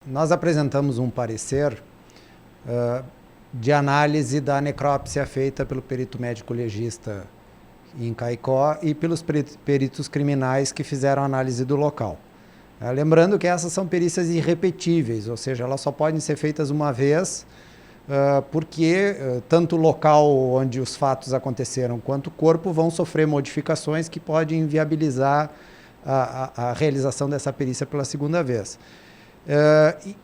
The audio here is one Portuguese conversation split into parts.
nós apresentamos um parecer de análise da necrópsia feita pelo perito médico legista em Caicó e pelos peritos criminais que fizeram a análise do local. Lembrando que essas são perícias irrepetíveis, ou seja, elas só podem ser feitas uma vez, porque tanto o local onde os fatos aconteceram quanto o corpo vão sofrer modificações que podem inviabilizar a realização dessa perícia pela segunda vez.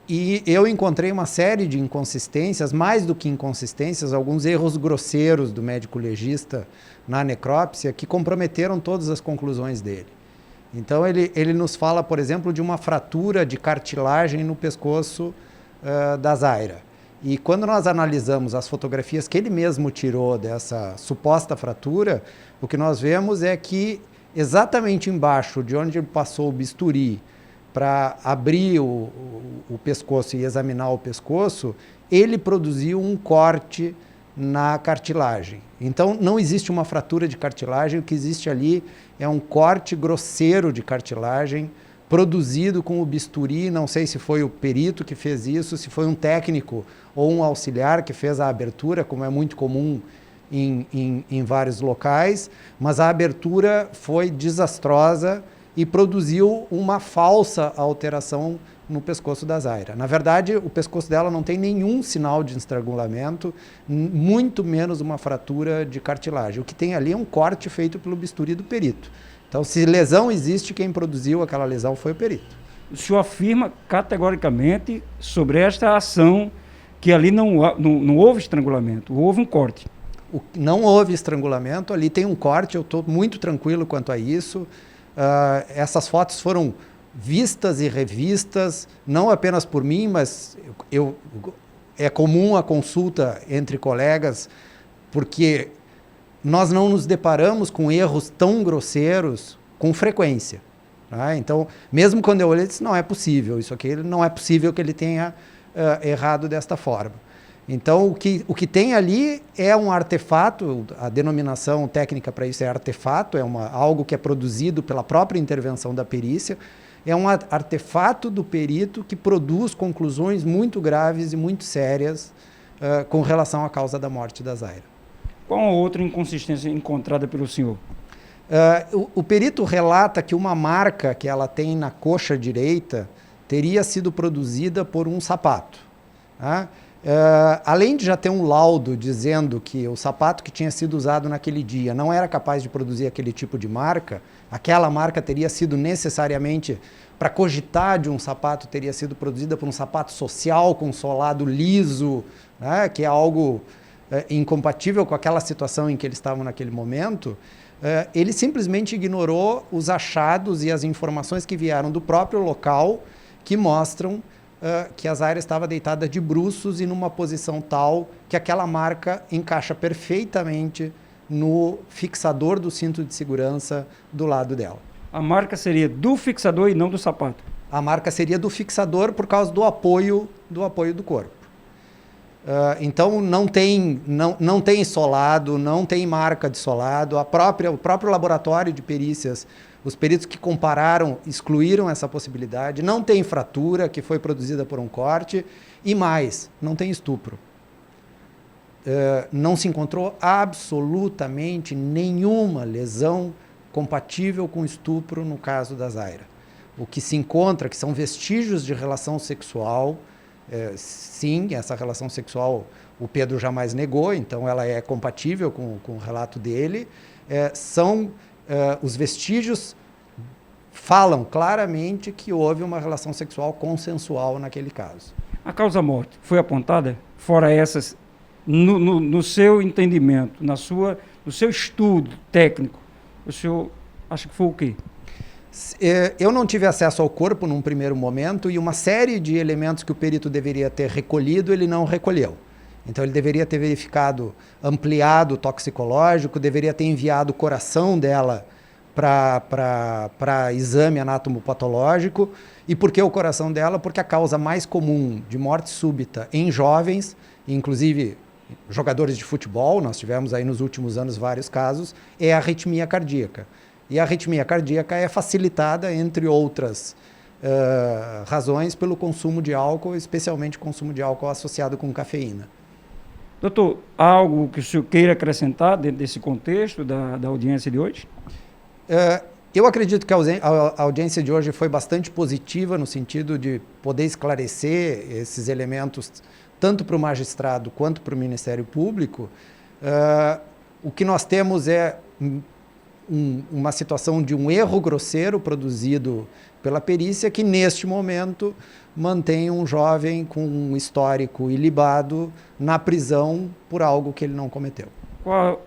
E eu encontrei uma série de inconsistências, mais do que inconsistências, alguns erros grosseiros do médico legista na necrópsia que comprometeram todas as conclusões dele. Então ele nos fala, por exemplo, de uma fratura de cartilagem no pescoço da Zaira. E quando nós analisamos as fotografias que ele mesmo tirou dessa suposta fratura, o que nós vemos é que exatamente embaixo de onde ele passou o bisturi para abrir o pescoço e examinar o pescoço, ele produziu um corte na cartilagem. Então, não existe uma fratura de cartilagem, o que existe ali é um corte grosseiro de cartilagem produzido com o bisturi. Não sei se foi o perito que fez isso, se foi um técnico ou um auxiliar que fez a abertura, como é muito comum em vários locais, mas a abertura foi desastrosa e produziu uma falsa alteração no pescoço da Zaira. Na verdade, o pescoço dela não tem nenhum sinal de estrangulamento, muito menos uma fratura de cartilagem. O que tem ali é um corte feito pelo bisturi do perito. Então, se lesão existe, quem produziu aquela lesão foi o perito. O senhor afirma categoricamente sobre esta ação que ali não houve estrangulamento, houve um corte. Não houve estrangulamento, ali tem um corte, eu estou muito tranquilo quanto a isso. Essas fotos foram vistas e revistas, não apenas por mim, mas é comum a consulta entre colegas, porque nós não nos deparamos com erros tão grosseiros com frequência. Tá? Então, mesmo quando eu olhei, eu disse, não é possível, isso aqui não é possível que ele tenha errado desta forma. Então, o que tem ali é um artefato, a denominação técnica para isso é artefato, algo que é produzido pela própria intervenção da perícia, é um artefato do perito que produz conclusões muito graves e muito sérias com relação à causa da morte da Zaira. Qual a outra inconsistência encontrada pelo senhor? O perito relata que uma marca que ela tem na coxa direita teria sido produzida por um sapato. Tá? Além de já ter um laudo dizendo que o sapato que tinha sido usado naquele dia não era capaz de produzir aquele tipo de marca, aquela marca teria sido necessariamente, para cogitar de um sapato, teria sido produzida por um sapato social com solado liso, né, que é algo incompatível com aquela situação em que eles estavam naquele momento. Ele simplesmente ignorou os achados e as informações que vieram do próprio local que mostram que a Zaira estava deitada de bruços e numa posição tal que aquela marca encaixa perfeitamente no fixador do cinto de segurança do lado dela. A marca seria do fixador e não do sapato? A marca seria do fixador por causa do apoio do corpo. Então não tem solado, não tem marca de solado. O próprio laboratório de perícias, os peritos que compararam, excluíram essa possibilidade. Não tem fratura que foi produzida por um corte e mais, não tem estupro. Não se encontrou absolutamente nenhuma lesão compatível com estupro no caso da Zaira. O que se encontra, que são vestígios de relação sexual, sim, essa relação sexual o Pedro jamais negou, então ela é compatível com o relato dele, os vestígios falam claramente que houve uma relação sexual consensual naquele caso. A causa-morte foi apontada, fora essas, no seu entendimento, no seu estudo técnico, o senhor acha que foi o quê? Eu não tive acesso ao corpo num primeiro momento e uma série de elementos que o perito deveria ter recolhido, ele não recolheu. Então ele deveria ter verificado, ampliado o toxicológico, deveria ter enviado o coração dela para exame anatomopatológico. E por que o coração dela? Porque a causa mais comum de morte súbita em jovens, inclusive jogadores de futebol, nós tivemos aí nos últimos anos vários casos, é a arritmia cardíaca. E a arritmia cardíaca é facilitada, entre outras razões pelo consumo de álcool, especialmente consumo de álcool associado com cafeína. Doutor, há algo que o senhor queira acrescentar dentro desse contexto da audiência de hoje? Eu acredito que a audiência de hoje foi bastante positiva no sentido de poder esclarecer esses elementos tanto para o magistrado quanto para o Ministério Público. O que nós temos é uma situação de um erro grosseiro produzido pela perícia que, neste momento, mantém um jovem com um histórico ilibado na prisão por algo que ele não cometeu.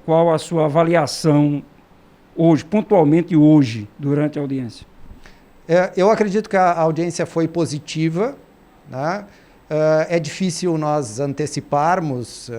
Qual a sua avaliação hoje, pontualmente hoje, durante a audiência? Eu acredito que a audiência foi positiva, né? É difícil nós anteciparmos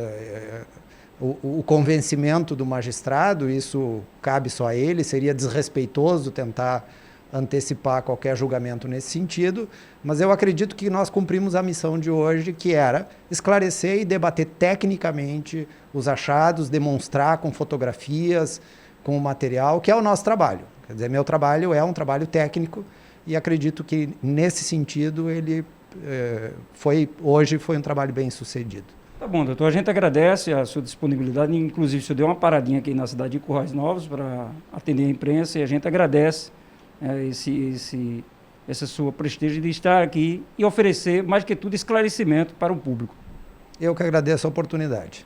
o convencimento do magistrado, isso cabe só a ele, seria desrespeitoso tentar antecipar qualquer julgamento nesse sentido, mas eu acredito que nós cumprimos a missão de hoje, que era esclarecer e debater tecnicamente os achados, demonstrar com fotografias, com o material, que é o nosso trabalho. Quer dizer, meu trabalho é um trabalho técnico e acredito que, nesse sentido, ele hoje foi um trabalho bem sucedido. Tá bom, doutor. A gente agradece a sua disponibilidade. Inclusive, o senhor deu uma paradinha aqui na cidade de Currais Novos para atender a imprensa e a gente agradece essa sua prestígio de estar aqui e oferecer, mais que tudo, esclarecimento para o público. Eu que agradeço a oportunidade.